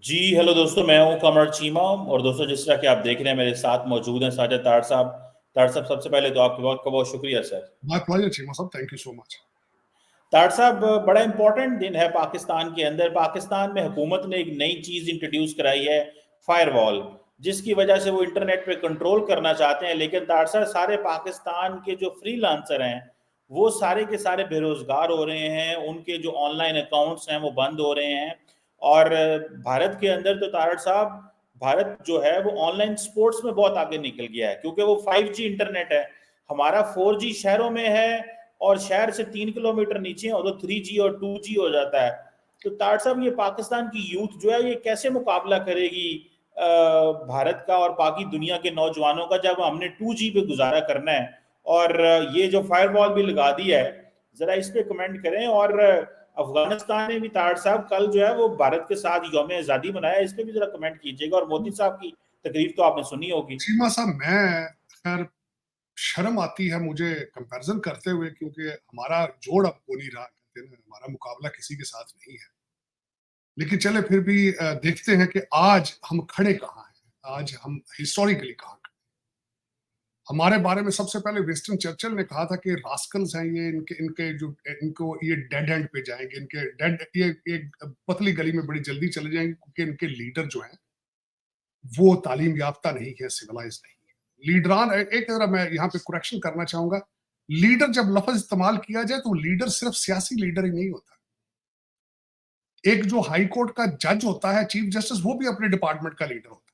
जी, hello दोस्तों, मैं हूँ कमर चीमा और दोस्तों जिस तरह कि आप देख रहे हैं मेरे साथ मौजूद हैं साजिद तार साहब। तार साहब, सबसे पहले तो आपके वक्त का बहुत शुक्रिया sir. My pleasure, Chima sir. Thank you so much. तार साहब, बड़ा इंपॉर्टेंट दिन है पाकिस्तान के अंदर। पाकिस्तान में हुकूमत ने एक नई चीज़ इंट्रोड्यूस कराई है, फायरवॉल, जिसकी वजह से वो इंटरनेट पे कंट्रोल करना चाहते हैं। लेकिन तार साहब, सारे पाकिस्तान के जो फ्रीलांसर हैं वो सारे के सारे बेरोजगार हो रहे हैं, उनके जो ऑनलाइन अकाउंट्स हैं वो बंद हो रहे हैं। और भारत के अंदर तो तारड़ साहब, भारत जो है वो ऑनलाइन स्पोर्ट्स में बहुत आगे निकल गया है, क्योंकि वो 5G इंटरनेट है। हमारा 4G शहरों में है और शहर से 3 किलोमीटर नीचे हो तो 3G और 2G हो जाता है। तो तारड़ साहब, ये पाकिस्तान की यूथ जो है ये कैसे मुकाबला करेगी भारत का और बाकी दुनिया के नौजवानों का, जब हमने 2G पे गुजारा करना है? और ये जो फायरवॉल भी लगा दी है, जरा इस पे कमेंट करें। और अफगानिस्तान ने भी तारड़ साहब कल जो है वो भारत के साथ यौम आज़ादी मनाया, इस पे भी जरा कमेंट कीजिएगा। और मोदी साहब की तकरीर तो आपने सुनी होगी। चीमा साहब, मैं खैर शर्म आती है मुझे कंपैरिजन करते हुए, क्योंकि हमारा जोड़ अब हो नहीं रहा, कहते हैं ना, हमारा मुकाबला किसी के साथ नहीं है। लेकिन चले फिर भी देखते हैं कि आज हम खड़े कहाँ हैं, आज हम हिस्टोरिकली कहाँ खड़े। हमारे बारे में सबसे पहले विंस्टन चर्चिल ने कहा था कि रास्कल्स हैं ये, इनके इनके जो इनको ये डेड एंड पे जाएंगे, इनके डेड ये एक पतली गली में बड़ी जल्दी चले जाएंगे, क्योंकि इनके लीडर जो हैं वो तालीम याफ्ता नहीं है, सिविलाइज नहीं है। लीडरान, एक जरा मैं यहाँ पे करेक्शन करना चाहूंगा, लीडर जब लफ्ज इस्तेमाल किया जाए तो लीडर सिर्फ सियासी लीडर ही नहीं होता। एक जो हाई कोर्ट का जज होता है, चीफ जस्टिस, वो भी अपने डिपार्टमेंट का लीडर होता है।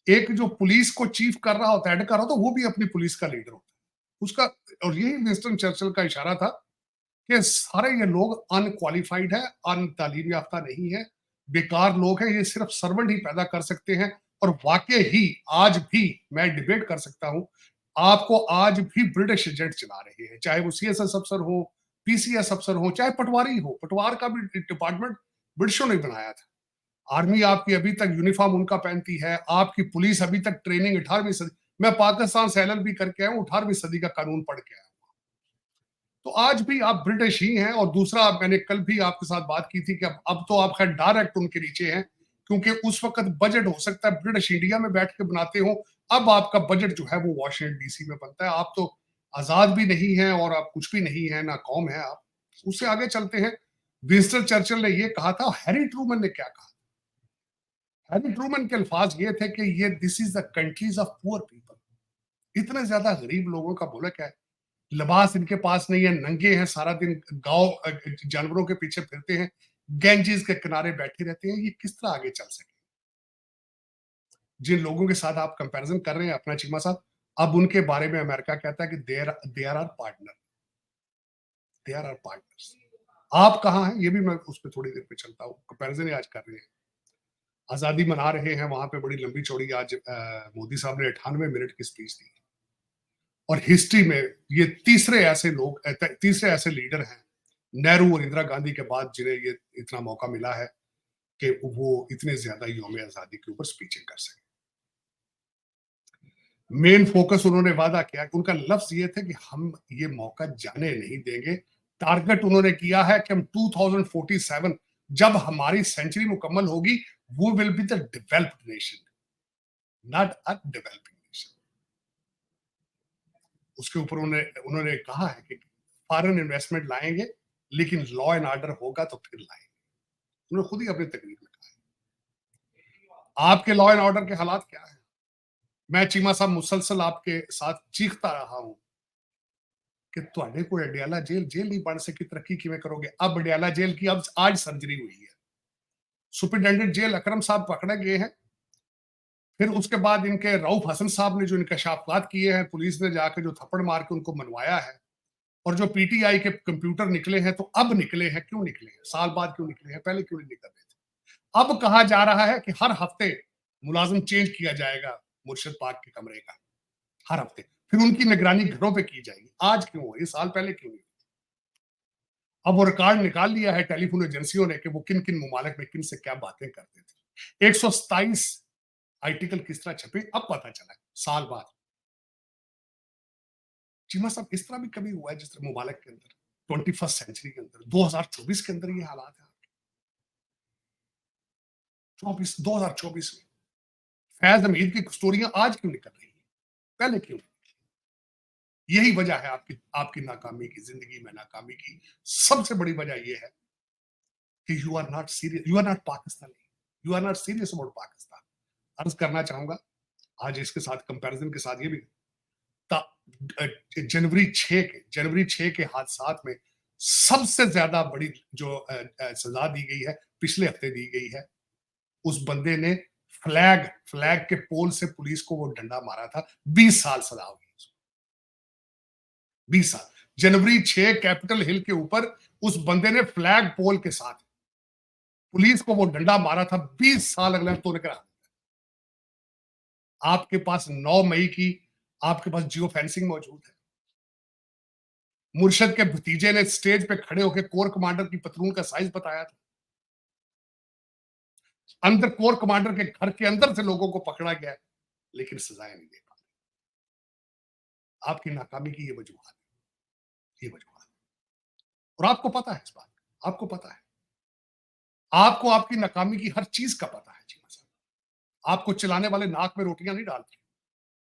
एक जो पुलिस को चीफ कर रहा होता है, हेड कर रहा होता है, वो भी अपनी पुलिस का लीडर होता है उसका। और यही विंस्टन चर्चिल का इशारा था कि सारे ये लोग अनक्वालिफाइड है, अन तालीम याफ्ता नहीं है, बेकार लोग हैं, ये सिर्फ सर्वेंट ही पैदा कर सकते हैं। और वाकई ही आज भी मैं डिबेट कर सकता हूं, आपको आज भी ब्रिटिश एजेंट चला रहे हैं, चाहे वो CSS अफसर हो, PCS अफसर हो, चाहे पटवारी हो। पटवार का भी डिपार्टमेंट ब्रिटिशों ने बनाया था। आर्मी आपकी अभी तक यूनिफॉर्म उनका पहनती है, आपकी पुलिस अभी तक ट्रेनिंग 18वीं सदी। मैं पाकिस्तान से LLB करके आया हूं, 18वीं सदी का कानून पढ़ के आया। तो आज भी आप ब्रिटिश ही हैं। और दूसरा, मैंने कल भी आपके साथ बात की थी कि अब तो आप खैर डायरेक्ट उनके नीचे हैं, क्योंकि उस वक्त बजट हो सकता है ब्रिटिश इंडिया में बैठ के बनाते हो, अब आपका बजट जो है वो वॉशिंगटन DC में बनता है। आप तो आजाद भी नहीं है और आप कुछ भी नहीं है, ना कौम है आप। उससे आगे चलते हैं, विंस्टन चर्चिल ने ये कहा था, हैरी ट्रूमन ने क्या कहा? हैरी ट्रूमन के अल्फाज ये थे कि ये this is the countries of poor people. इतने ज्यादा गरीब लोगों का मुल्क है, लिबास इनके पास नहीं है, नंगे हैं, सारा दिन गांव जानवरों के पीछे फिरते हैं, गैंजीज के किनारे बैठे रहते हैं। ये किस तरह आगे चल सके? जिन लोगों के साथ आप कंपैरिजन कर रहे हैं अपना चीमा साहब, अब उनके बारे में अमेरिका कहता है कि there are partner, there are partners. आप कहाँ हैं? ये भी मैं उस पर थोड़ी देर पे चलता हूँ। कंपैरिजन आज कर रहे हैं, आजादी मना रहे हैं, वहां पे बड़ी लंबी चौड़ी आज मोदी साहब ने 98 मिनट की स्पीच दी। और हिस्ट्री में ये तीसरे ऐसे लोग, तीसरे ऐसे लीडर हैं नेहरू और इंदिरा गांधी के बाद, जिन्हें ये इतना मौका मिला है कि वो इतने ज्यादा यौम आजादी के ऊपर स्पीचें कर सके। मेन फोकस उन्होंने वादा किया, उनका लफ्ज ये थे कि हम ये मौका जाने नहीं देंगे। टारगेट उन्होंने किया है कि हम 2047 जब हमारी सेंचुरी मुकम्मल होगी, वो will be the developed nation, not a developing nation. उसके ऊपर उन्होंने उन्होंने कहा है कि फॉरेन इन्वेस्टमेंट लाएंगे, लेकिन लॉ एंड ऑर्डर होगा तो फिर लाएंगे। उन्होंने खुद ही अपनी तकरीर में कहा है। आपके लॉ एंड ऑर्डर के हालात क्या है? मैं चीमा साहब मुसलसल आपके साथ चीखता रहा हूं कि तुहाडे को अडियाला जेल जेल नहीं बन सकी, तरक्की किवें करोगे? अब अडियाला जेल की अब आज सर्जरी हुई है। सुपरिटेंडेंट जेल अकरम साहब पकड़े गए हैं। फिर उसके बाद इनके रऊफ हसन साहब ने जो इंकशाफात किए हैं, पुलिस ने जाके जो थप्पड़ मार के उनको मनवाया है, और जो PTI के कंप्यूटर निकले हैं, तो अब निकले हैं, क्यों निकले हैं? साल बाद क्यों निकले हैं? पहले क्यों नहीं निकल रहे थे? अब कहा जा रहा है कि हर हफ्ते मुलाजिम चेंज किया जाएगा मुर्शिद पाक के कमरे का, हर हफ्ते। फिर उनकी निगरानी घरों पे की जाएगी। आज क्यों हो? ये साल पहले क्यों नहीं? अब वो रिकॉर्ड निकाल लिया है टेलीफोन एजेंसियों ने कि वो किन किन मुमालिक में किन से क्या बातें करते थे। 127 आर्टिकल किस तरह छपे, अब पता चला साल बाद। चीमा साहब, इस तरह भी कभी हुआ है जिस तरह मुबालक के अंदर 21st सेंचुरी के अंदर 2024 के अंदर ये हालात है? 2024 में फैज हमीद की स्टोरियां आज क्यों निकल रही है, पहले क्यों? यही वजह है आपकी आपकी नाकामी की, जिंदगी में नाकामी की सबसे बड़ी वजह यह है कि you are not serious, you are not Pakistani, you are not serious about Pakistan. अर्ज करना चाहूंगा आज इसके साथ कंपैरिजन के साथ ये भी जनवरी 6 के हादसात में सबसे ज्यादा बड़ी जो सजा दी गई है पिछले हफ्ते दी गई है, उस बंदे ने फ्लैग के पोल से पुलिस को वो डंडा मारा था, 20 साल सजा हुई, 20 साल। जनवरी 6 कैपिटल हिल के ऊपर उस बंदे ने फ्लैग पोल के साथ पुलिस को वो डंडा मारा था, 20 साल अगले तो निकला। आपके पास 9 मई की आपके पास जियो फेंसिंग मौजूद है। मुर्शद के भतीजे ने स्टेज पे खड़े होकर कोर कमांडर की पतलून का साइज बताया था। अंदर कोर कमांडर के घर के अंदर से लोगों को पकड़ा गया, लेकिन सजाएं नहीं दे पा रहे। आपकी नाकामी की ये वजूहत है, ये वजूहत है। और आपको पता है इस बात, आपको पता है, आपको आपकी नाकामी की हर चीज का पता है। चीमा साहब, आपको चलाने वाले नाक में रोटियां नहीं डालते,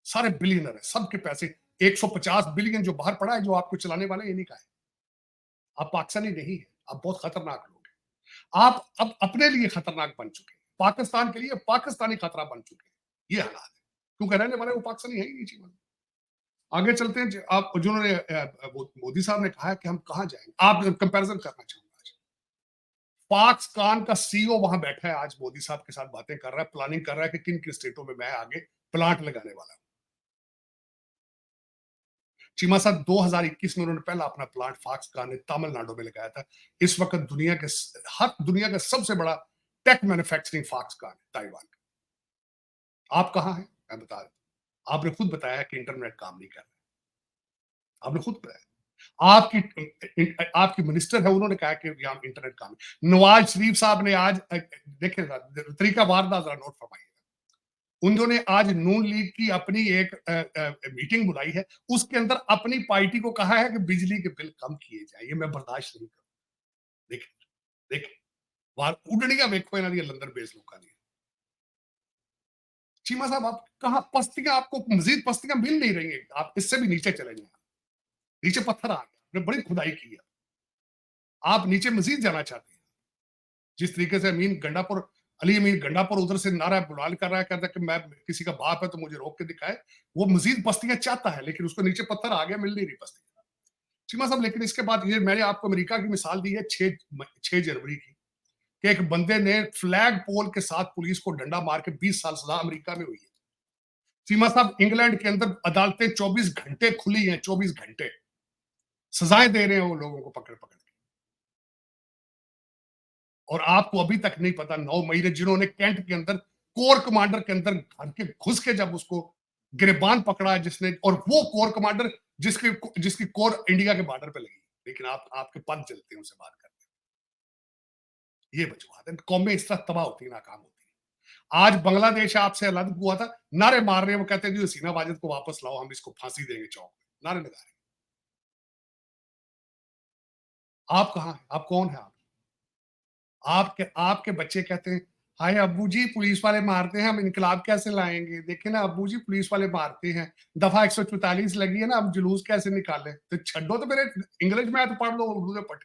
सारे बिलियनर है, सबके पैसे 150 बिलियन जो बाहर पड़ा है, जो आपको चलाने वाले इन्हीं का है। आप पाकिस्तानी नहीं है, आप बहुत खतरनाक लोग हैं। आप अब अपने लिए खतरनाक बन चुके हैं, पाकिस्तान के लिए पाकिस्तानी खतरा बन चुके हैं। ये हालात है, क्योंकि रहने वाले वो पाकिस्तानी है ही नहीं। जीवन आगे चलते हैं। आप जिन्होंने मोदी साहब ने कहा है कि हम कहां जाएंगे, आप कंपैरिजन करना चाहूंगा। पाकिस्तान का सीईओ वहां बैठा है आज, मोदी साहब के साथ बातें कर रहा है, प्लानिंग कर रहा है कि किन किन स्टेटों में मैं आगे प्लांट लगाने वाला हूं। चीमा साहब 2021 में उन्होंने पहला अपना प्लांट फॉक्सकॉन ने तमिलनाडु में लगाया था। इस वक्त दुनिया का सबसे बड़ा टेक मैन्युफैक्चरिंग फॉक्सकॉन है ताइवान का। आप कहां हैं मैं बता देता, आपने खुद बताया कि इंटरनेट काम नहीं कर रहा, आपने खुद बताया। आपकी मिनिस्टर है, उन्होंने कहा कि यहाँ इंटरनेट काम है। नवाज शरीफ साहब ने आज देखें तरीका वारदात जरा नोट फरमाइए, उन्होंने आज नून लीग की अपनी एक मीटिंग बुलाई है, उसके अंदर अपनी पार्टी को कहा है कि बिजली के बिल कम किए जाए, ये मैं बर्दाश्त नहीं करूं। देखें देखें वार उड़निया वेखो इन्हों लंदन बेस लोगों की। चीमा साहब, आप कहा पस्तियां, आपको मजीद पस्तियां मिल नहीं रही है, आप इससे भी नीचे चले जाए, नीचे पत्थर आ गया, बड़ी खुदाई की है, आप नीचे मजीद जाना चाहते हैं। जिस तरीके से अली अमीन गंडापुर उधर से नारा बुलाल कर रहा है, कहता है कि मैं किसी का बाप है तो मुझे रोक के दिखाए, वो मजीद बस्तियां चाहता है, लेकिन उसको नीचे पत्थर आ गया, मिल नहीं रही बस्तियां। चीमा साहब, लेकिन इसके बाद ये मैंने आपको अमेरिका की मिसाल दी है 6 जनवरी की, कि एक बंदे ने फ्लैग पोल के साथ पुलिस को डंडा मार के 20 साल सजा अमेरिका में हुई है। सीमा साहब, इंग्लैंड के अंदर अदालतें 24 घंटे खुली हैं, 24 घंटे सजाएं दे रहे हैं वो लोगों को पकड़ पकड़ के। और आपको अभी तक नहीं पता 9 मई ने जिन्होंने कैंट के अंदर कोर कमांडर के अंदर घर के घुस के जब उसको गिरबान पकड़ा जिसने, और वो कोर कमांडर जिसकी कोर इंडिया के बॉर्डर पे लगी, लेकिन आपके पद जलते हैं उनसे बात करते हैं। ये वजूहत है, कौमें इस तरह तबाह होती है, नाकाम होती है। आज बांग्लादेश आपसे अलग हुआ था, नारे मार रहे हैं, वो कहते हैं जी हसीना वाजिद को वापस लाओ, हम इसको फांसी देंगे चौक में, नारे लगा रहे हैं। आप कहां हैं, आप कौन है? आपके आपके बच्चे कहते हैं हाय अब्बू जी पुलिस वाले मारते हैं, हम इनकलाब कैसे लाएंगे, देखे ना अब्बू जी पुलिस वाले मारते हैं, दफा 144 लगी है ना, अब जुलूस कैसे निकाले, तो छो तो मेरे इंग्लिश में तो पढ़ लो, उर्दू में पढ़।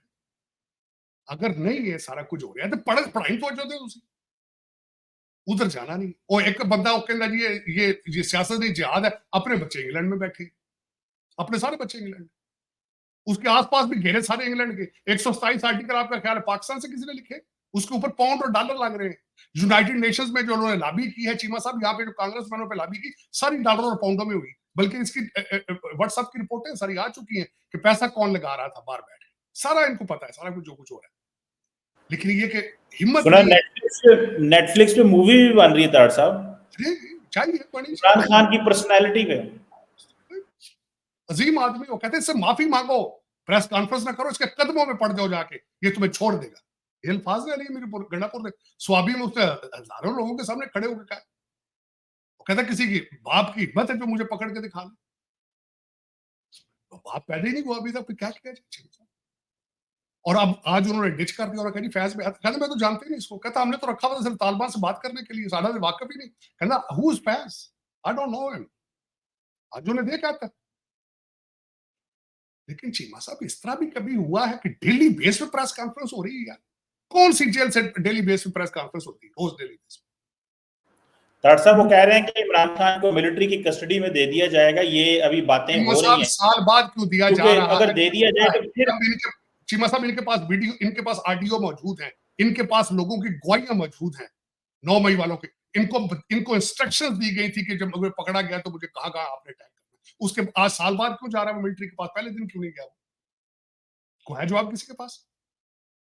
अगर नहीं ये सारा कुछ हो रहा है तो पढ़ाई सोचो थे उसी, उधर जाना नहीं। और एक बंदा कहता जी ये सियासत नहीं जिहाद है, अपने बच्चे इंग्लैंड में बैठे, अपने सारे बच्चे इंग्लैंड, उसके आसपास भी घेरे सारे इंग्लैंड के। 127 आर्टिकल आपका ख्याल है पाकिस्तान से किसी ने लिखे? उसके ऊपर पाउंड और डॉलर लग रहे हैं। यूनाइटेड नेशंस में जो उन्होंने लॉबी की है चीमा साहब, यहाँ पे जो कांग्रेसमैनों पे लॉबी की, सारी डॉलर और पाउंडों में हुई। बल्कि इसकी व्हाट्सएप की रिपोर्टें सारी आ चुकी हैं कि पैसा कौन लगा रहा था बाहर बैठे, सारा इनको पता है, सारा कुछ जो कुछ हो रहा है। लेकिन ये कि हिम्मत सुना नेटफ्लिक्स पे मूवी भी बन रही है तार साहब, चाहिए इमरान खान की पर्सनैलिटी पे। अजीम आदमी हो, कहते हैं इससे माफी मांगो, प्रेस कॉन्फ्रेंस ना करो, इसके कदमों में पड़ जाओ जाके, ये तुम्हें छोड़ देगा। ये अल्फाज है अली मेरे गंडापुर ने स्वाबी में उससे हजारों लोगों के सामने खड़े होकर कहा, वो कहता किसी की बाप की हिम्मत है जो मुझे पकड़ के दिखा दे, तो बाप पैदा ही नहीं हुआ अभी तक, क्या किया जाए। और अब आज उन्होंने डिच कर दिया और कहा फैज में, कहता मैं तो जानते ही नहीं इसको, कहता हमने तो रखा हुआ सिर्फ तालिबान से बात करने के लिए, साडा से वाकफ ही नहीं, कहना who is Faiz, I don't know him, आज उन्हें दे कहता। लेकिन चीमा साहब इस तरह भी कभी हुआ है कि डेली बेस पे प्रेस कॉन्फ्रेंस हो रही है यार? कौन सी जेल से डेली बेस पे प्रेस कॉन्फ्रेंस होती है रोज डेली बेस पे? ताड़ साहब वो कह रहे हैं कि इमरान खान को मिलिट्री की कस्टडी में दे दिया जाएगा, ये अभी बातें हो रही हैं। साल बाद क्यों दिया जा रहा है? अगर दे दिया जाए तो फिर चीमा साहब इनके पास वीडियो, इनके पास ऑडियो मौजूद है, इनके पास लोगों की गवाहियां मौजूद हैं 9 मई वालों के, इनको इंस्ट्रक्शंस दी गई थी कि जब मुझे पकड़ा गया तो मुझे कहा आपने अटैक करना। उसके आज साल बाद क्यों जा रहा है मिलिट्री के पास? पहले दिन क्यों नहीं गया? को है जवाब किसी के पास?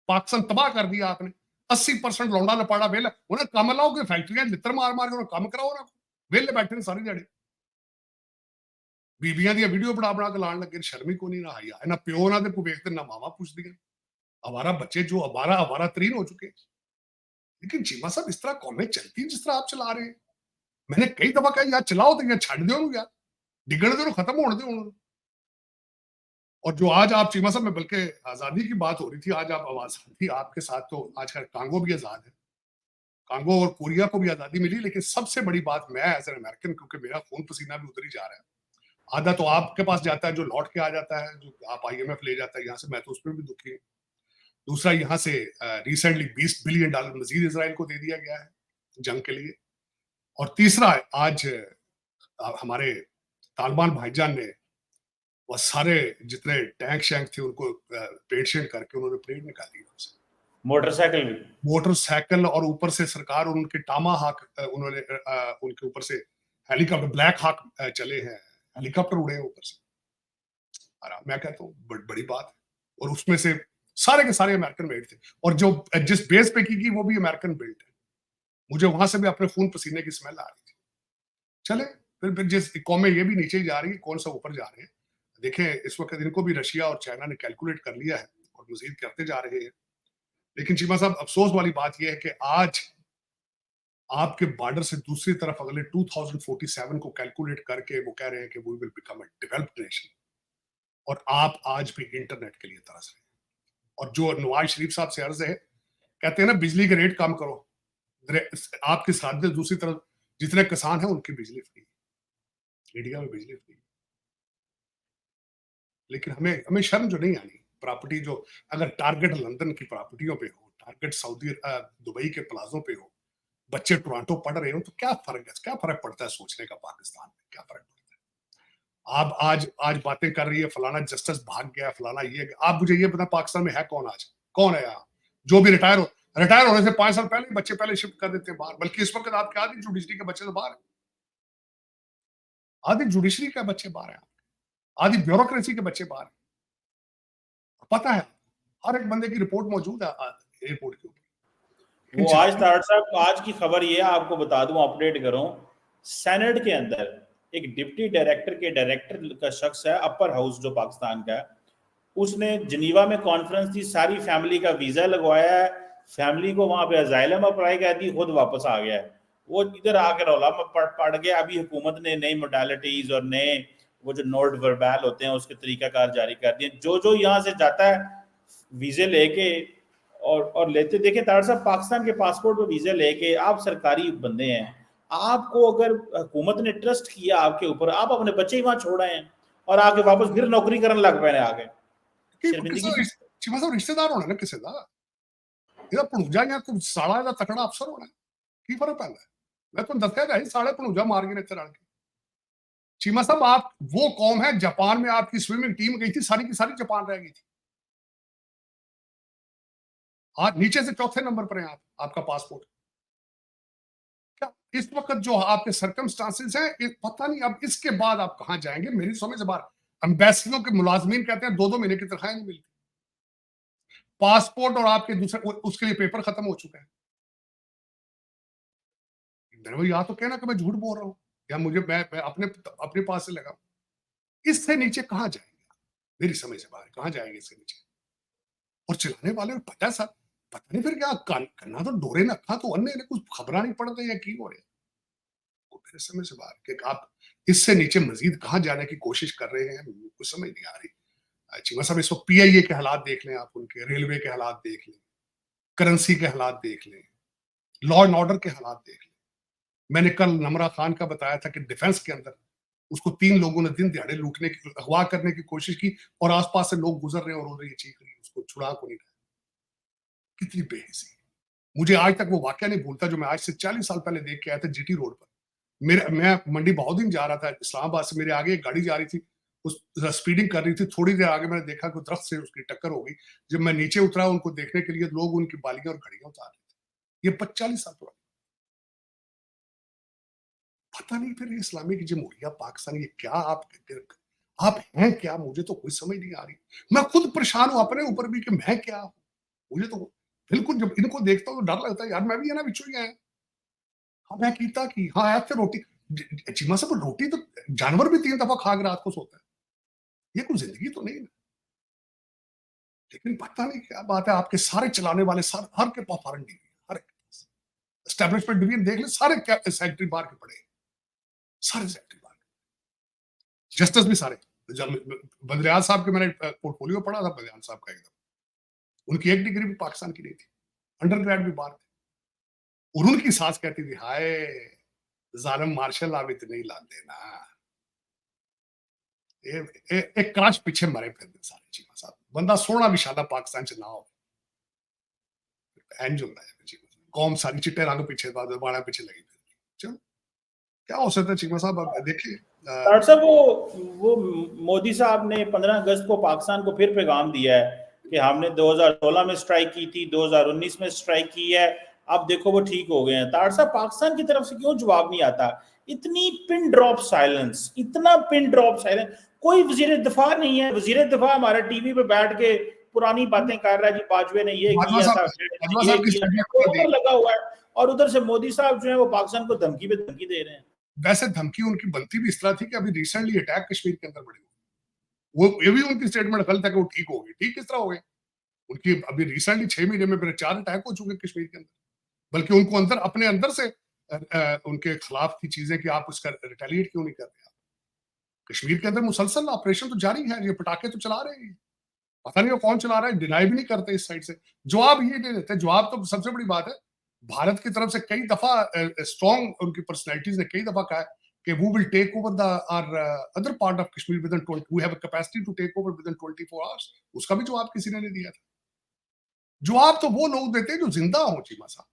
पाकिस्तान तबाह कर दिया आपने, 80% लौंडा लपाड़ा वेला, उन्हें कम लाओ कि फैक्ट्रियां लित्र मार मार के कम कराओ ना, वेले बैठे ने सारी दिहाड़ी, बीबियां दी वीडियो बना बना के लाने लगे, शर्मी को नहीं ना आया ना प्यो ना को वेखते ना मावा पूछती, हमारा बच्चे जो हमारा तरीन हो चुके। लेकिन चीमा साहब इस तरह कौमें चलती जिस तरह आप चला रहे हैं। मैंने कई दफा कहा यार चलाओ तो यार छड़ दो यार, डिगण दो, खत्म होने दो। और जो आज आप चीमा साहब में, बल्कि आजादी की बात हो रही थी, आज आप आवाज थी आपके साथ, तो आज कांगो भी आजाद है, कांगो और कोरिया को भी आजादी मिली। लेकिन सबसे बड़ी बात, मैं एज एन अमेरिकन, क्योंकि मेरा खून पसीना भी उधर ही जा रहा है, आधा तो आपके पास जाता है जो लौट के आ जाता है, जो आप IMF ले जाता है यहाँ से, मैं तो उस पर भी दुखी हूँ। दूसरा यहाँ से रिसेंटली $20 बिलियन मजीद इसराइल को दे दिया गया है जंग के लिए। और तीसरा आज हमारे तालिबान भाईजान ने वो सारे जितने टैंक शैंक थे उनको पेंट शेंट करके उन्होंने परेड निकाली, मोटरसाइकिल और ऊपर से सरकार उनके टामा हाक, उन्होंने उनके ऊपर से हेलीकॉप्टर, ब्लैक हाक चले हैं, हेलीकॉप्टर उड़े हैं ऊपर से। मैं कहता हूँ बड़ी बात है। और उसमें से सारे के सारे अमेरिकन मेड थे, और जो जिस बेस पे की वो भी अमेरिकन बिल्ट है। मुझे वहां से भी अपने खून पसीने की स्मेल आ रही थी। चले फिर जिस कौमें ये भी नीचे जा रही है, कौन सा ऊपर जा रहे हैं देखें। इस वक्त इनको भी रशिया और चाइना ने कैलकुलेट कर लिया है और मजीद करते जा रहे हैं। लेकिन चीमा साहब अफसोस वाली बात यह है कि आज आपके बॉर्डर से दूसरी तरफ अगले 2047 को कैलकुलेट करके वो कह रहे हैं कि we will become a developed nation, और आप आज भी इंटरनेट के लिए तरस रहे हैं। और जो नवाज शरीफ साहब से अर्ज है, कहते हैं ना बिजली के रेट कम करो, आपके साथ दूसरी तरफ जितने किसान हैं उनकी बिजली फ्री, इंडिया में बिजली फ्री। लेकिन हमें शर्म जो नहीं आनी, प्रॉपर्टी जो अगर टारगेट लंदन की प्रॉपर्टियों पे हो, टारगेट सऊदी दुबई के प्लाजों पे हो, बच्चे टोरंटो पढ़ रहे हो, तो क्या फर्क पड़ता है सोचने का? पाकिस्तान में क्या फर्क पड़ता है? आप आज बातें कर रही है फलाना जस्टिस भाग गया, फलाना ये, आप मुझे ये बता पाकिस्तान में है कौन आज? कौन है यहाँ जो भी रिटायर होने से 5 साल पहले बच्चे पहले शिफ्ट कर देते हैं बाहर। बल्कि इस वक्त आपके आधी जुडिशरी के बच्चे तो बाहर है, आधी जुडिशरी के बच्चे बाहर है, आधी ब्यूरोक्रेसी के बच्चे बाहर है। पता है हर एक बंदे की रिपोर्ट मौजूद है एयरपोर्ट के ऊपर। वो आज ताड़ साहब आज की खबर ये आपको बता दूं, अपडेट करूं, सेनेट के अंदर एक डिप्टी डायरेक्टर का शख्स है, अपर हाउस जो पाकिस्तान का है, उसने जिनीवा में कॉन्फ्रेंस थी, सारी फैमिली का वीजा लगवाया है, फैमिली को वहां पे अजाइलम अप्लाई कर दी, खुद वापस आ गया है। वो इधर आकर रौला में पड़ गया। अभी हुकूमत ने नई मोडालिटीज और नए वो जो नोट वर्बैल होते हैं उसके तरीकाकार जारी कर दिए। जो यहाँ से जाता है वीजे लेके और लेते, देखे ताड़ साहब पाकिस्तान के पासपोर्ट पर वीजा लेके, आप सरकारी बंदे हैं, आपको अगर हुकूमत ने ट्रस्ट किया आपके ऊपर, आप अपने बच्चे ही वहां छोड़ आए हैं और आके वापस फिर नौकरी करने लग पे आगे। रिश्तेदार होना ना किसी का, ਇਹਦਾ ਭਣੂਜਾ ਜਾਂ ਕੋਈ ਸਾਲਾ ਦਾ ਤਕੜਾ ਅਫਸਰ ਹੋਣਾ, ਕੀ ਫਰਕ ਪੈਂਦਾ? मैं तो दसेगा ही साले भणूजा मार गए इतने रल के। चीमा साहब आप वो कौम है, जापान में आपकी स्विमिंग टीम गई थी, सारी की सारी जापान रह गई थी, आज नीचे से चौथे नंबर पर है आपका पासपोर्ट। क्या इस वक्त जो आपके सर्कमस्टांसेस हैं, पता नहीं अब इसके बाद आप कहां जाएंगे, मेरी समझ से बाहर। एम्बेसियों के मुलाजमीन कहते हैं 2-2 महीने की तनख्वाह नहीं मिलती, पासपोर्ट और आपके दूसरे उसके लिए पेपर खत्म हो चुका है। या तो कहना कि मैं झूठ बोल रहा हूं, या मुझे मैं अपने पास से लगा। इससे नीचे कहां जाएंगे? मेरी समझ से बाहर कहां जाएंगे इससे नीचे? और चलाने वाले पता सर, पता नहीं फिर क्या करना, तो डोरे न अखा तो अन्य कुछ खबर नहीं पड़ते या की हो रहे। मेरे समझ से बाहर कि आप इससे नीचे मजीद कहां जाने की कोशिश कर रहे हैं, कुछ समझ नहीं आ रही। चीमा साहब इस वक्त PIA के हालात देख लें, आप उनके रेलवे के हालात देख लें, करेंसी के हालात देख लें, लॉ एंड ऑर्डर के हालात देख लें। मैंने कल नमरा खान का बताया था कि डिफेंस के अंदर उसको 3 लोगों ने दिन दिहाड़े लूटने की, अगवा करने की कोशिश की और आसपास से लोग गुजर रहे हैं और उन्होंने ये चीख रही है, उसको छुड़ा को नहीं रहा। कितनी बेहिसी। मुझे आज तक वो वाकया नहीं भूलता जो मैं आज से 40 साल पहले देख के आया था GT रोड पर। मैं मंडी बहाउद्दीन जा रहा था इस्लामाबाद से, मेरे आगे एक गाड़ी जा रही थी, उस स्पीडिंग कर रही थी। थोड़ी देर आगे मैंने देखा कि दरख्त से उसकी टक्कर हो गई। जब मैं नीचे उतरा उनको देखने के लिए, लोग उनकी बालियां और घड़ियां उतार रहे थे। ये 40 साल पुराना। पता नहीं फिर इस्लामिक जमहूरिया पाकिस्तान ये क्या आप हैं क्या? मुझे तो कोई समझ नहीं आ रही। मैं खुद परेशान हूं अपने ऊपर भी कि मैं क्या हूं। मुझे तो बिल्कुल जब इनको देखता हूं तो डर लगता है यार, मैं भी है ना बिचू ही है। हाँ मैं कीता की हाँ ऐसे रोटी चीमा साहब, रोटी तो जानवर भी 3 दफा खा के रात को सोता है। ये कोई जिंदगी तो नहीं है। लेकिन पता नहीं क्या बात है, आपके सारे चलाने वाले सारे हर के पास फॉरेन डिग्री, हर एक एस्टेब्लिशमेंट डिवीजन देख ले, सारे सेक्रेटरी बाहर के पड़े, सारे सेक्रेटरी बाहर, जस्टिस भी सारे। बद्रियाल साहब के मैंने पोर्टफोलियो पढ़ा था, बद्रियाल साहब का एकदम, उनकी एक डिग्री भी पाकिस्तान की नहीं थी, अंडर ग्रेड भी बाहर थे। और उनकी सास कहती थी हाय जालिम मार्शल आप इतने ही ला देना, एक क्रश पीछे मरे फिर सारे चीमा साहब। बंदा सोना विशाला पाकिस्तान च ना हो इंज होता है चीमा साहब, कौम सारी चिट्टे रंग पीछे बाड़ा पीछे लगी फिर। चलो क्या हो सकता है चीमा साहब, आप देखिए। डॉक्टर साहब वो मोदी साहब ने 15 अगस्त को पाकिस्तान को फिर पैगाम दिया है कि हमने 2016 में स्ट्राइक की थी, 2019 में स्ट्राइक की है, अब देखो वो ठीक हो गए हैं। डॉक्टर साहब पाकिस्तान की तरफ से क्यों जवाब नहीं आता? इतनी पिन ड्रॉप साइलेंस, इतना पिन ड्रॉप साइलेंस। कोई वजीर दिफा नहीं है। वजीर दिफा हमारे टीवी पे बैठ के पुरानी बातें कर रहा है, जी बाजवे ने ये किया था, ये किया, लगा हुआ है, और उधर से मोदी साहब जो है वो पाकिस्तान को धमकी पे धमकी दे रहे हैं। वैसे धमकी उनकी बनती भी इस तरह थी कि अभी रिसेंटली अटैक कश्मीर के अंदर बढ़े, वो ये भी उनकी स्टेटमेंट गलत है कि वो ठीक हो गई। ठीक किस तरह हो गए? उनकी अभी रिसेंटली 6 महीने में 4 अटैक हो चुके कश्मीर के अंदर, बल्कि उनको अंदर अपने अंदर से उनके खिलाफ थी चीजें कि आप उसका रिटेलिएट क्यों नहीं कर रहे? कश्मीर के अंदर मुसलसल ऑपरेशन तो जारी है, ये पटाखे तो चला रहे हैं, पता नहीं वो कौन चला रहा है, डिनाई भी नहीं करते इस साइड से, जवाब ये दे देते। जवाब तो सबसे बड़ी बात है, भारत की तरफ से कई दफा स्ट्रॉन्ग उनकी पर्सनैलिटीज ने कई दफा कहा है कि we will take over the our other part of Kashmir within 20, we have a capacity to take over within 24 hours। उसका भी जवाब किसी ने नहीं दिया था। जवाब तो वो लोग देते हैं जो जिंदा हो चीमा साहब।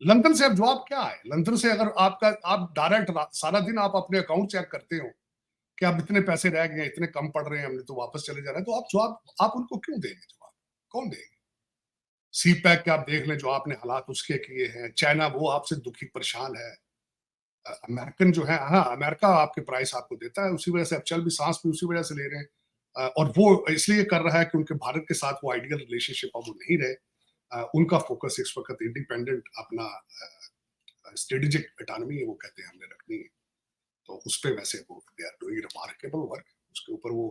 लंदन से अब जवाब क्या है? लंदन से अगर आप डायरेक्ट सारा दिन आप अपने अकाउंट चेक करते हो कि आप इतने पैसे रह गए, इतने कम पड़ रहे हैं, हमने तो वापस चले जाना है, तो आप जवाब आप उनको क्यों देंगे? जवाब कौन देंगे? CPEC के आप देख लें जो आपने हालात उसके किए हैं। चाइना वो आपसे दुखी परेशान है। अमेरिकन जो है, हाँ अमेरिका आपके प्राइस आपको देता है, उसी वजह से अब चल भी सांस भी उसी वजह से ले रहे हैं। और वो इसलिए कर रहा है कि उनके भारत के साथ वो आइडियल रिलेशनशिप अब वो नहीं रहे। उनका फोकस इस वक्त इंडिपेंडेंट अपना स्ट्रेटेजिक ऑटोनॉमी है, वो कहते हैं हमने रखनी है, तो उस पर वैसे वो they are doing remarkable work. उसके ऊपर वो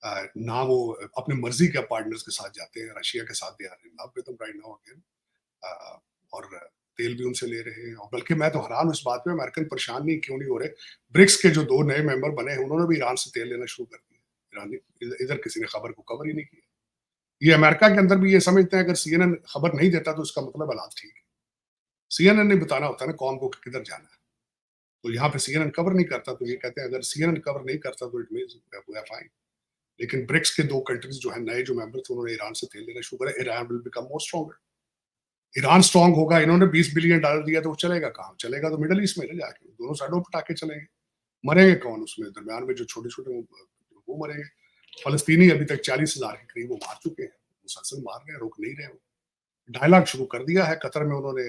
ना वो अपने मर्जी के पार्टनर्स के साथ जाते हैं, रशिया के साथ they are in love with them right now again, और तेल भी उनसे ले रहे हैं। और बल्कि मैं तो हैरान हूं इस बात पे, अमेरिकन परेशान नहीं क्यों नहीं हो रहे। ब्रिक्स के जो 2 नए मेंबर बने हैं उन्होंने भी ईरान से तेल लेना शुरू कर दिया। ईरानी इधर किसी ने खबर को कवर ही नहीं किया। ये अमेरिका के अंदर भी ये समझते हैं अगर CNN खबर नहीं देता तो इसका मतलब हालात ठीक है। CNN ने बताना होता है ना कौम को किधर जाना है, तो यहाँ पे CNN कवर नहीं करता, तो ये कहते हैं अगर CNN कवर नहीं करता तो it means we are fine. लेकिन ब्रिक्स के 2 कंट्रीज जो है नए जो मेंबर थे उन्होंने ईरान से तेल लेना शुरू करा। Iran will become more stronger. Iran strong होगा, इन्होंने $20 बिलियन दिया तो वो चलेगा कहाँ? चलेगा तो मिडल ईस्ट में ना जाके, दोनों साइडों पटाखे चलेंगे। मरेंगे कौन उसमें? दरमियान में जो छोटे छोटे वो मरेंगे। फलस्तीनी अभी तक 40,000 के करीब वो मार चुके हैं, मुसलसल मार रहे हैं, रुक नहीं रहे वो। डायलॉग शुरू कर दिया है कतर में उन्होंने,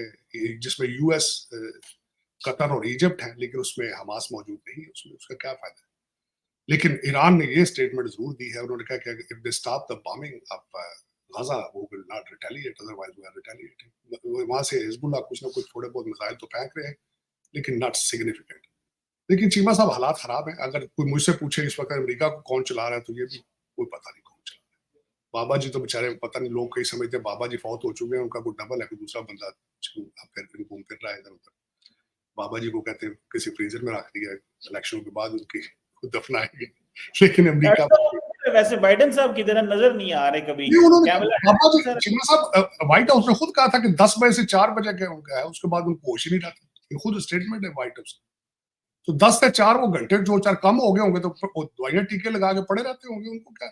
जिसमें US कतर और इजिप्ट है, लेकिन उसमें हमास मौजूद नहीं है, उसमें उसका क्या फायदा है? लेकिन ईरान ने ये स्टेटमेंट जरूर दी है, उन्होंने कहा कि if they stop the bombing of Gaza वो will not retaliate, otherwise we are retaliating. वहां से हिजबुल्लाह कुछ ना कुछ थोड़े बहुत मिसाइल तो फेंक रहे हैं, लेकिन नॉट सिग्निफिकेंट। लेकिन चीमा साहब हालात खराब है। अगर कोई मुझसे पूछे इस वक्त अमेरिका को कौन चला रहा है, तो ये भी कोई पता नहीं कौन चला रहा है। बाबा जी तो बेचारे पता नहीं, लोग कई समझते हैं बाबा जी फौत हो चुके हैं, उनका कोई डबल है, कोई दूसरा बंदा फिर घूम फिर रहा है इधर उधर। बाबा जी को कहते हैं किसी फ्रीजर में रख दिया, इलेक्शन के बाद उनकी दफनाएंगे। लेकिन अमेरिका वैसे बाइडेन साहब की तरह नजर नहीं आ रहे कभी। नहीं, उन्होंने कैमला पापा जी हैरिस चिन्ना साहब व्हाइट हाउस ने खुद कहा था कि 10 बजे से 4 बजे के है, उसके बाद उनको होश ही नहीं रहता। ये खुद स्टेटमेंट है व्हाइट हाउस। तो 10 से 4 वो घंटे जो 4 कम हो गए होंगे तो दवाइयां टीके लगा के पड़े रहते होंगे। उनको क्या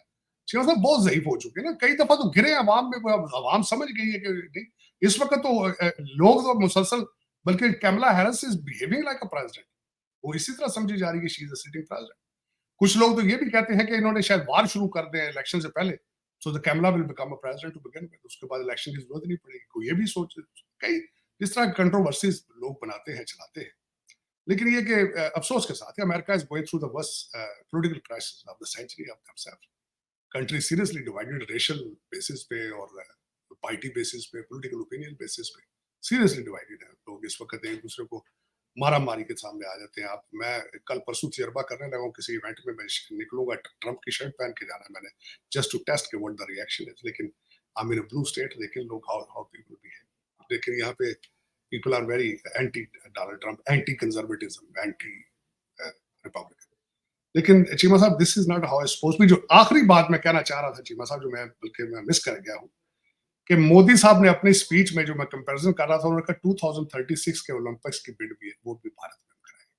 चिन्ना साहब बहुत ज़ईफ हो चुके हैं ना, कई दफा तो गिरे अवाम में, अवाम समझ गई है कि नहीं इस वक्त तो लोग तो मुसलसल, बल्कि Kamala Harris is behaving like a president, वो इसी तरह समझी जा रही है she is a sitting president. कुछ लोग तो ये भी कहते हैं कि इन्होंने शायद वार शुरू कर दिया इलेक्शन से पहले, so the Kamala will become a president to begin with, उसके बाद इलेक्शन की जरूरत नहीं पड़ेगी। कोई ये भी सोच, कई इस तरह कंट्रोवर्सीज लोग बनाते हैं, चलाते हैं। लेकिन ये कि अफसोस के साथ America is going through the worst political crisis of the century of themselves. Country seriously divided racial basis पे और पार्टी बेसिस पे, पॉलिटिकल ओपिनियन बेसिस पे सीरियसली डिवाइडेड है। लोग इस वक्त एक दूसरे को मारा मारी के सामने आ जाते हैं। आप, मैं कल परसों तजर्बा करने लगा हूँ, किसी इवेंट में मैं निकलूंगा, ट्रंप की शर्ट पहन के जाना है मैंने, जस्ट टू टेस्ट के व्हाट द रिएक्शन इज। लेकिन आई मीन ब्लू स्टेट, लेकिन लोग हाउ पीपल बिहेव। लेकिन यहाँ पे people are very anti Donald Trump, anti conservatism, anti Republican. लेकिन चीमा साहब, this is not how I suppose be. जो आखिरी बात मैं कहना चाह रहा था चीमा साहब, जो मैं बल्कि मैं मिस कर गया हूँ, कि मोदी साहब ने अपनी स्पीच में जो मैं कंपैरिजन कर रहा था, उन्होंने कहा 2036 के ओलंपिक्स की बिड भी है, वो भी भारत में कराएंगे।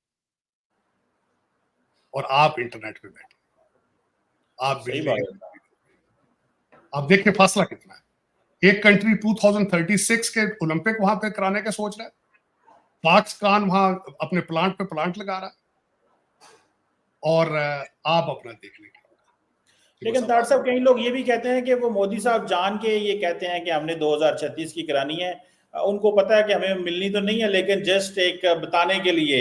और आप इंटरनेट पे बैठे, आप सही बिजली, बात है। आप देखिए फासला कितना है। एक कंट्री 2036 के ओलंपिक वहां पे कराने का सोच रहा है, पाकिस्तान वहां अपने प्लांट पे प्लांट लगा रहा है, और आप अपना देख लेंगे। लेकिन तार साहब, कई लोग ये भी कहते हैं कि वो मोदी साहब जान के ये कहते हैं कि हमने 2036 की करानी है। उनको पता है कि हमें मिलनी तो नहीं है, लेकिन जस्ट एक बताने के लिए।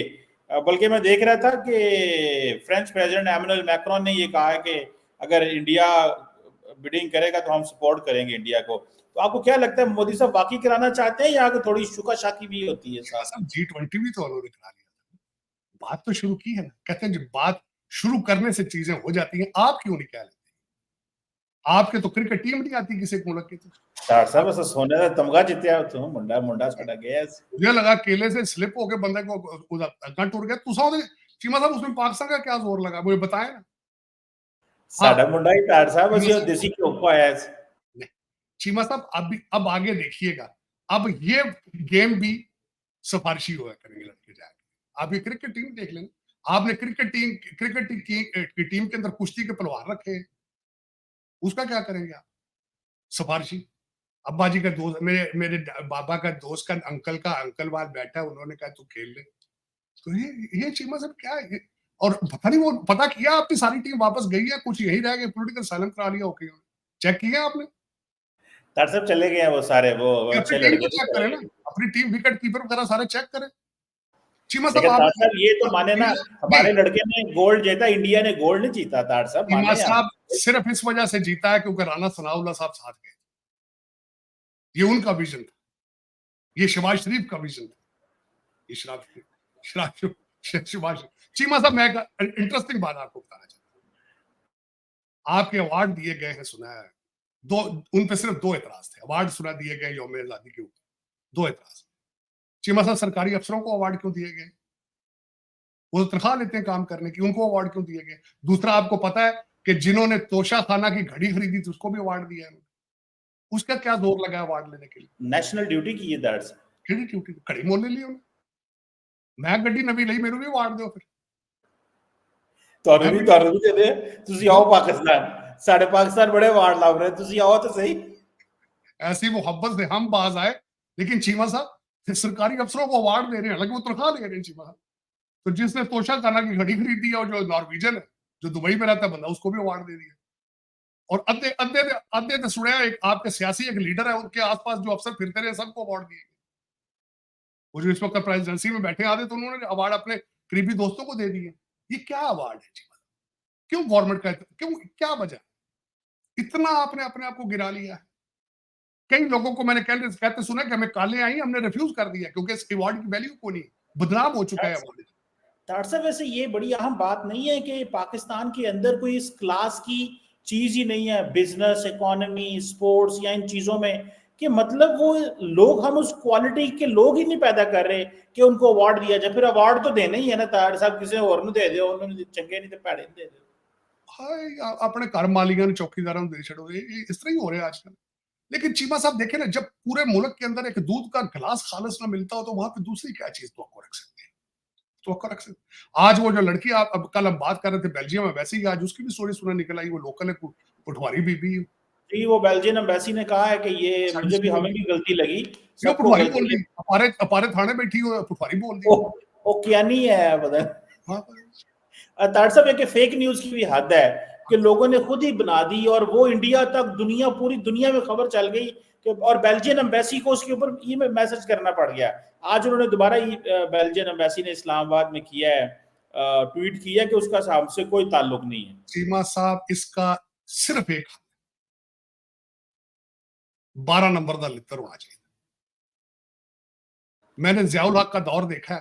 बल्कि मैं देख रहा था कि फ्रेंच प्रेसिडेंट एमैनुअल मैक्रोन ने ये कहा है कि अगर इंडिया बिडिंग करेगा तो हम सपोर्ट करेंगे इंडिया को। तो आपको क्या लगता है, मोदी साहब वाकई कराना चाहते हैं या आगे थोड़ी शुका शाकी भी होती है साथ? G20 भी तो उन्होंने करा लिया, बात तो शुरू की है ना। कहते हैं जब बात शुरू करने से चीजें हो जाती हैं, आप क्यों नहीं कह लेते? आपके तो क्रिकेट टीम नहीं आती किसी मुल्क की। तार साहब ऐसा सोने का तमगा जीत्या तो मुंडा मुंडा साडा गया। मुझे लगा केले से स्लिप होके बंदे को अग्गा टूट गया। तुसा चीमा साहब, उसमें पाकिस्तान का क्या जोर लगा, मुझे बताएं ना। साडा मुंडा ही तार साहब असि देसी घ्यो को आया है। चीमा साहब, अब आगे देखिएगा, अब ये गेम भी सिफारिशी हुआ करेंगे लड़के जाके। आप ये क्रिकेट टीम देख लेना, आपने क्रिकेट की टीम के अंदर कुश्ती के पहलवान रखे हैं, उसका क्या करेंगे आप? सिफारिशी। अब्बा जी का दोस्त, मेरे बाबा का दोस्त का अंकल वाल बैठा है, उन्होंने कहा तू खेल ले। तो ये चीमा साहब क्या है? और पता नहीं, वो पता किया आपकी सारी टीम वापस गई है, कुछ यही रह गए, पॉलिटिकल साइलेंस करा लिया ओके, चेक किया आपने? तार साहब चले गए हैं वो सारे, वो अपनी अच्छे टीम लड़के को चेक चले करें ना, गए। अपनी टीम विकेट कीपर वगैरह सारे चेक करें। चीमा साहब, लेकिन आप तार साहब ये तो माने ना, नहीं, हमारे लड़के ने गोल्ड जीता, इंडिया ने गोल्ड नहीं जीता। तार साहब चीमा माने आप। साहब सिर्फ इस वजह से जीता है क्योंकि राणा सनाउल्लाह साहब साथ गए। ये उनका विजन था, ये शहबाज शरीफ का विजन था, ये शहबाज। चीमा साहब, मैं एक इंटरेस्टिंग बात आपको बताना चाहता हूँ। आपके अवार्ड दिए गए हैं, सुना है, दो, उन पे सिर्फ 2 एतराज थे। अवार्ड सुना दिए गए यौम आजादी के ऊपर, 2 एतराज। चीमा साहब, सरकारी अफसरों को अवार्ड क्यों दिए गए? वो तो तनख्वाह लेते हैं काम करने की, उनको अवार्ड क्यों दिए गए? दूसरा, आपको पता है कि जिन्होंने तोशा खाना की घड़ी खरीदी थी, उसको भी अवार्ड दिया है। उसका क्या जोर लगा अवार्ड लेने के लिए? नेशनल ड्यूटी की है तार साहब। ਕਿਹੜੀ ਡਿਊਟੀ? ਘੜੀ ਮੁੱਲ ਲਈ ਉਹਨੇ। ਮੈਂ ਗੱਡੀ ਨਵੀਂ ਲਈ, ਮੈਨੂੰ ਵੀ ਅਵਾਰਡ ਦਿਓ ਫਿਰ। ਤੁਹਾਨੂੰ ਵੀ ਦੇ ਦੇ, ਤੁਸੀਂ ਆਓ ਪਾਕਿस्तान, ਸਾਡੇ पाकिस्तान बड़े अवार्ड ਲੱਭ ਰਹੇ, ਤੁਸੀਂ आओ तो सही। ऐसी मोहब्बत से हम बाज आए, लेकिन चीमा साहब सरकारी अफसरों को अवार्ड दे रहे हैं, हालांकि वो तनख्वाह ले रहे हैं चीमा साहब। तो जिसने तोशा खाना की घड़ी खरीदी है और जो नॉर्वेजियन है, जो दुबई में रहता है बंदा, उसको भी अवार्ड दे दिया। और अद्धे तो सुना, एक आपके सियासी एक लीडर है, उनके आसपास जो अफसर फिरते रहे, सबको अवार्ड दिए। वो जो इस वक्त प्रेसिडेंसी में बैठे आते, तो उन्होंने अवार्ड अपने करीबी दोस्तों को दे दिए। ये क्या अवार्ड है चीमा? क्यों गवर्नमेंट का, क्यों, क्या वजह? इतना आपने अपने आप को गिरा लिया है। कई लोगों को मैंने कहते सुना कि हमें काले आई, हमने रिफ्यूज कर दिया क्योंकि इस अवार्ड की वैल्यू को नहीं, बदनाम हो चुका है अवार्ड। तार साहब वैसे ये बड़ी अहम बात नहीं है कि पाकिस्तान के अंदर कोई इस क्लास की चीज ही नहीं है, बिजनेस, इकोनॉमी, स्पोर्ट्स या इन चीजों में, कि मतलब वो लोग, हम उस क्वालिटी के लोग ही नहीं पैदा कर रहे कि उनको अवार्ड दिया जाए। फिर अवार्ड तो देना ही है ना तार साहब, किसी और दे दो, उन्होंने चंगे नहीं तो पैड़े दे दो। हाय अपने घर मालिका ने चौकीदारों दे छड़ो, इस तरह ही हो रहा है आजकल। लेकिन चीमा साहब देखे ना, जब पूरे मुल्क के अंदर एक दूध का गिलास खालिस ना मिलता हो तो वहां पे दूसरी क्या चीज तो रख सकते हैं, तो रख सकते। आज वो जो लड़की आप अब कल हम बात कर रहे थे बेल्जियम में, वैसे ही आज उसकी भी स्टोरी सुना निकल आई, वो लोकल है, पटवारी बीबी जी, वो बेल्जियन एम्बेसी ने कहा है कि ये मुझे भी, हमें भी गलती लगी, यो सबको पटवारी बोल गलती दी, लगी। अपारे अपारे थाने बैठी हो, पटवारी बोल दी। वो क्या नहीं है पता। हाँ तार साहब एक फेक न्यूज की भी हद है कि लोगों ने खुद ही बना दी और वो इंडिया तक, दुनिया, पूरी दुनिया में खबर चल गई कि, और बेल्जियन एम्बेसी को उसके ऊपर ई मैसेज करना पड़ गया। आज उन्होंने दोबारा बेल्जियन एम्बेसी ने इस्लामाबाद में किया है, ट्वीट किया कि उसका हमसे कोई ताल्लुक नहीं है। चीमा साहब, इसका सिर्फ एक 12 नंबर का लित्र होना चाहिए। मैंने जियाउल हक का दौर देखा है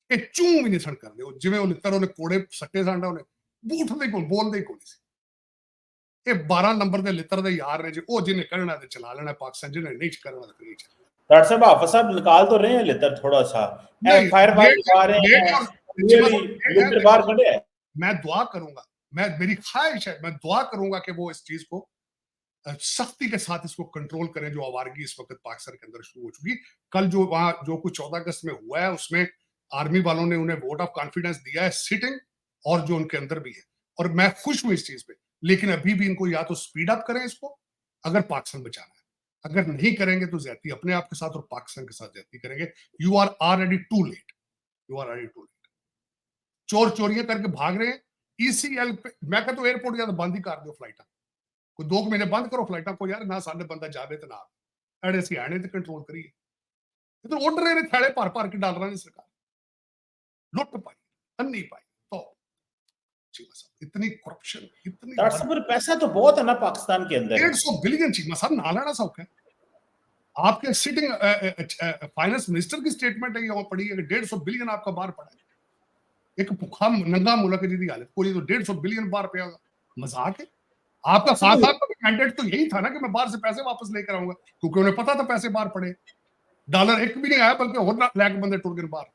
कि चू भी नहीं सड़ कर दे, जिवें वो लित्र उन्हें कोड़े सट्टे सन उन्हें बूठते को बोलते ही कोई नहीं। ये 12 नंबर के लित्र के यार ने जी, वो जिन्हें करना तो चला लेना पाकिस्तान, जिन्हें नहीं करना तो नहीं चला। डॉक्टर साहब, हाफिज साहब निकाल तो रहे हैं लिटर थोड़ा सा, नहीं, फायर फाइट आ रहे हैं, रियली लिटर बाहर खड़े हैं। मैं दुआ करूंगा, मेरी ख्वाहिश है, मैं दुआ करूंगा कि वो इस चीज को सख्ती के साथ इसको कंट्रोल करें, जो आवारगी इस वक्त पाकिस्तान के अंदर शुरू हो चुकी। कल जो वहां जो कुछ 14 अगस्त में हुआ है, उसमें आर्मी वालों ने उन्हें वोट ऑफ कॉन्फिडेंस दिया है, सिटिंग और जो उनके अंदर भी है, और मैं खुश हूं इस चीज पे। लेकिन अभी भी इनको या तो स्पीड अप करें इसको, अगर पाकिस्तान बचाना है। अगर नहीं करेंगे तो ज्यादती अपने आप के साथ और पाकिस्तान के साथ ज्यादती करेंगे। You are already too late, you are already too late. चोर चोरियां करके भाग रहे हैं। ईसीएल पे मैं कहता हूं एयरपोर्ट या तो बंद ही कर दो फ्लाइट, कोई 2 महीने बंद करो फ्लाइट को यार, ना साढ़े बंदा जावे तो ना अड़े सी आने तो कंट्रोल करिए। इधर ऑर्डर रहे थैले भर के डाल रहा है सरकार, लुट पाई, अन्नी पाई, तो इतनी करप्शन, इतनी डॉक्टर साहब, पैसा तो बहुत है ना पाकिस्तान के अंदर। 150 बिलियन चीमा साहब ना लेना सौखा है। आपके सिटिंग फाइनेंस मिनिस्टर की स्टेटमेंट है, ये पड़ी है कि 150 बिलियन आपका बाहर पड़ा है। एक भूखा नंगा मुल्क जी हालत कोई, तो 150 बिलियन बाहर पे होगा, मजाक है। आपका साथ साथ का कैंडिडेट तो यही था ना कि मैं बाहर से पैसे वापस लेकर आऊंगा, क्योंकि उन्हें पता था पैसे बाहर पड़े, डॉलर एक भी नहीं आया, बल्कि और लाख बंदे टुर गए बाहर।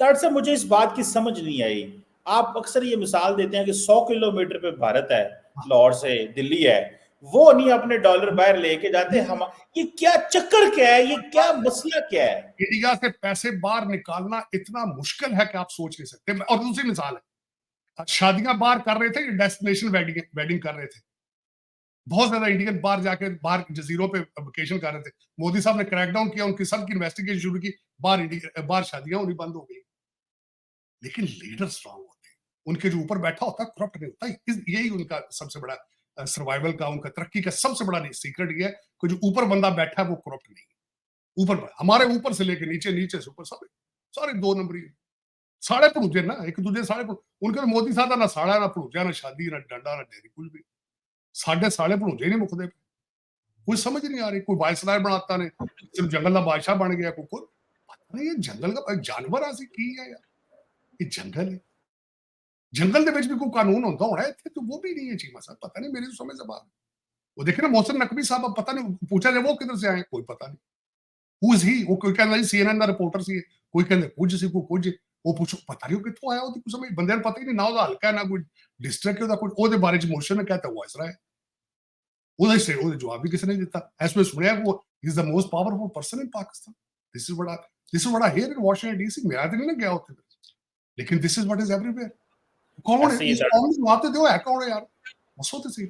डॉक्टर साहब, मुझे इस बात की समझ नहीं आई। आप अक्सर ये मिसाल देते हैं कि 100 किलोमीटर पे भारत है, लाहौर से दिल्ली है, वो नहीं अपने डॉलर बाहर लेके जाते हम। ये क्या चक्कर क्या है, ये क्या मसला क्या है? इंडिया से पैसे बाहर निकालना इतना मुश्किल है कि आप सोच नहीं सकते। और दूसरी मिसाल है, शादियां बाहर कर रहे थे, डेस्टिनेशन वेडिंग कर रहे थे, बहुत ज्यादा इंडियन बाहर जाके बाहर जजीरों पे वेकेशन कर रहे थे। मोदी साहब ने क्रैकडाउन किया, उनकी सबकी इन्वेस्टिगेशन शुरू की, बाहर शादियां होनी बंद हो गई। लेकिन लीडर स्ट्रांग होते हैं, उनके जो ऊपर बैठा होता है करप्ट नहीं होता। यही उनका सबसे बड़ा सर्वाइवल का, उनका तरक्की का सबसे बड़ा सीक्रेट ये है कि जो ऊपर बंदा बैठा है वो करप्ट नहीं है। ऊपर हमारे ऊपर से लेके नीचे, नीचे से ऊपर, सारे 2 नंबरी साढ़े भड़ूजे ना, एक दूसरे साढ़े उनके तो मोदी साहब ना साड़ा, ना भड़ूजा, ना शादी, ना डंडा, ना डेरी, कुछ भी साढ़े साढ़े भड़ूजे नहीं मुकते। कोई समझ नहीं आ रही, कोई वायसराय बनाता ने सिर्फ जंगल का बादशाह बन गया, कोई पता नहीं ये जंगल का जानवर ऐसी की है यार, ये जंगल है, जंगल के भी कोई कानून होता होना है, तो वो भी नहीं है चीमा साहब, पता नहीं, मेरी समझ से बाहर। वो देखे ना मोहसिन नकवी साहब, पता नहीं पूछा जाए वो किधर से आए, कोई पता नहीं। हु इज ही, वो कोई कहता जी सीएनएन का रिपोर्टर सी, कोई कहते कुछ सी, कोई कुछ, वो पूछो पता नहीं कितों आया, वो समझ बंदे ने पता ही नहीं ना, ਉਹਦਾ ਹਲਕਾ ਨਾ ਕੋਈ डिस्ट्रिक्ट है, कोई ਉਹਦੇ बारे ਚ मोशन ने कहता हुआ इसरा है, ਉਹਦੇ से ਉਹਦੇ जवाब भी किसी ने दिता। ऐसे में सुनया वो is the most powerful person in Pakistan. This is what I here in Washington DC. मैं तो नहीं ना गया उधर, लेकिन this is what is everywhere. कौन है इस कौन जवाब तो दो, है कौन है यार, बसो तो सही।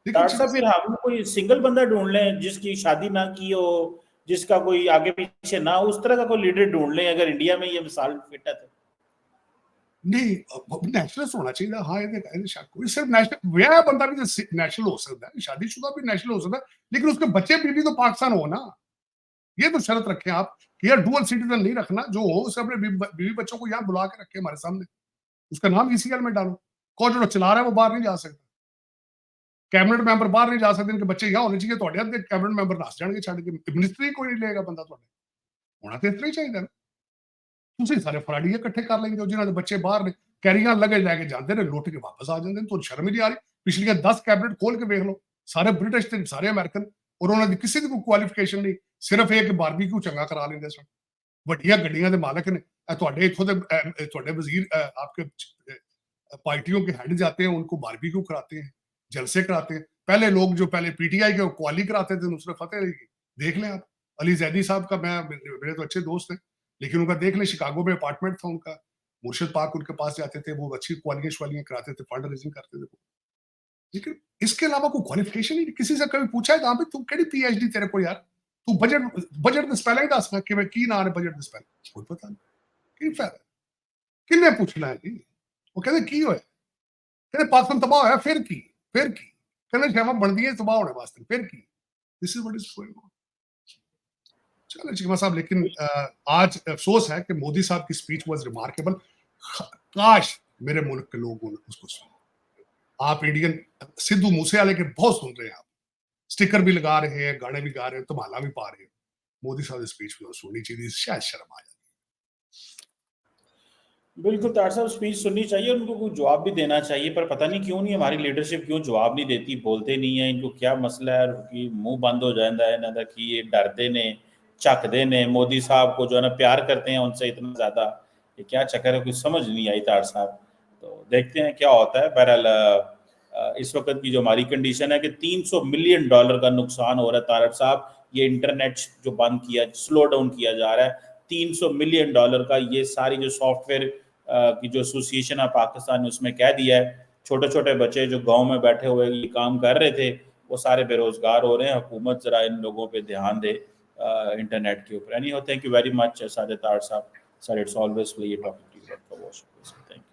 डॉक्टर साहब, फिर हम कोई सिंगल बंदा ढूंढ लें जिसकी शादी ना की हो, जिसका कोई आगे पीछे ना, उस तरह का कोई लीडर ढूंढ लें, अगर इंडिया में ये मिसाल फिट है तो। नहीं, नेशनल होना चाहिए। हाँ, ये सिर्फ नेशनल वह बंदा भी नेशनल हो सकता है, शादीशुदा भी नेशनल हो सकता है, लेकिन उसके बच्चे बीवी तो पाकिस्तान हो ना। ये तो शर्त रखें आप कि यार डुअल सिटीजन नहीं रखना, जो हो उसे अपने बीवी बच्चों को यहाँ बुला के रखे हमारे सामने, उसका नाम ईसीएल में डालो। कौन जो चला रहा है वो बाहर नहीं जा सकता, कैबिनेट मैंबर बाहर नहीं जा सकते, इनके बच्चे यहाँ होने चाहिए। थोड़े अद्धे कैबिनेट मैंबर नस जाएंगे छड़ के, मिनिस्ट्री कोई नहीं लेगा बंदा, होना तो इतना ही चाहिए ना। ਤੁਸੀਂ ਸਾਰੇ ਫਰਾਡੀ ਇਕੱਠੇ ਕਰ ਲੈਂਦੇ ਹੋ, ਜਿਨ੍ਹਾਂ ਦੇ ਬੱਚੇ ਬਾਹਰ ਨੇ, ਕੈਰੀਆਂ ਲਗੇ ਲੈ ਕੇ ਜਾਂਦੇ ਨੇ, ਲੁੱਟ ਕੇ ਵਾਪਸ ਆ ਜਾਂਦੇ ਨੇ। ਤੁਹਾਨੂੰ ਸ਼ਰਮ ਹੀ ਨਹੀਂ ਆ ਰਹੀ? ਪਿਛਲੀਆਂ 10 ਕੈਬਨਿਟ ਖੋਲ ਕੇ ਵੇਖ ਲਓ, ਸਾਰੇ ਬ੍ਰਿਟਿਸ਼ ਤੇ ਸਾਰੇ ਅਮਰੀਕਨ, ਔਰ ਉਹਨਾਂ ਦੀ ਕਿਸੇ ਦੀ ਕੋਈ ਕੁਆਲੀਫਿਕੇਸ਼ਨ ਨਹੀਂ, ਸਿਰਫ ਇਹ ਕਿ ਬਾਰਬੀਕਿਊ ਚੰਗਾ ਕਰਾ ਲੈਂਦੇ ਸਨ। ਵੱਡੀਆਂ ਗੱਡੀਆਂ ਦੇ ਮਾਲਕ ਨੇ ਇਹ ਤੁਹਾਡੇ ਇੱਥੋਂ ਦੇ, ਤੁਹਾਡੇ ਵਜ਼ੀਰ, ਆਪਕੇ पार्टियों के हेड जाते हैं, उनको बारबेक्यू कराते हैं, जलसे कराते हैं। पहले लोग जो पहले पीटीआई के क्वाली कराते थे नुसरत फतेह अली की, देख लें आप। अली जैदी साहब का मेरे तो अच्छे दोस्त हैं, लेकिन उनका देख लें शिकागो में अपार्टमेंट था उनका, मुर्शिद पाक उनके पास जाते थे, वो अच्छी क्वालियां श्वालियां कराते थे, फंड रेजिंग करते थे। लेकिन इसके अलावा कोई क्वालिफिकेशन ही नहीं। किसी से कभी पूछा है कहाँ पे तू केड़ी पीएचडी तेरे को यार, तू बजट द स्पेलिंग दस ना कि की ना बजट द स्पेलिंग, कोई पता नहीं की फायदा, किन्ने पूछना है जी। वो कहते की होया, कहते पाकिस्तान तबाह होया, फिर की कहते शहवा बनदी है तबाह होने वास्ते, फिर की। This is what is going on. चलो चिकमा साहब, लेकिन आज अफसोस है कि मोदी साहब की स्पीच वाज रिमार्केबल। काश मेरे मुल्क के लोग उसको सुने। आप इंडियन सिद्धू मूसेवाले के बहुत सुन रहे हैं, आप स्टिकर भी लगा रहे हैं, गाने भी गा रहे हैं, तमाला भी पा रहे हैं। मोदी साहब की स्पीच भी सुननी चाहिए, शायद शर्म आ जाए। बिल्कुल तार साहब, स्पीच सुननी चाहिए, उनको कोई जवाब भी देना चाहिए, पर पता नहीं क्यों नहीं हमारी लीडरशिप क्यों जवाब नहीं देती, बोलते नहीं है। इनको क्या मसला है कि मुंह बंद हो जाता है ना, कि ये डरते ने झकते ने मोदी साहब को, जो है ना प्यार करते हैं उनसे इतना ज़्यादा। ये क्या चक्कर है, कुछ समझ नहीं आई तार साहब। तो देखते हैं क्या होता है। बहरहाल इस वक्त की जो हमारी कंडीशन है कि $300 मिलियन का नुकसान हो रहा है तारक साहब। ये इंटरनेट जो बंद किया, स्लो डाउन किया जा रहा है, $300 मिलियन का। ये सारी जो सॉफ्टवेयर की जो एसोसिएशन है पाकिस्तान ने, उसमें कह दिया है छोटे छोटे बच्चे जो गांव में बैठे हुए ये काम कर रहे थे वो सारे बेरोजगार हो रहे हैं। हुकूमत जरा इन लोगों पे ध्यान दे इंटरनेट के ऊपर। Anyhow, thank you very much Sajid Tarar साहब। Sir, it's always pleasure talking to you. Thank you.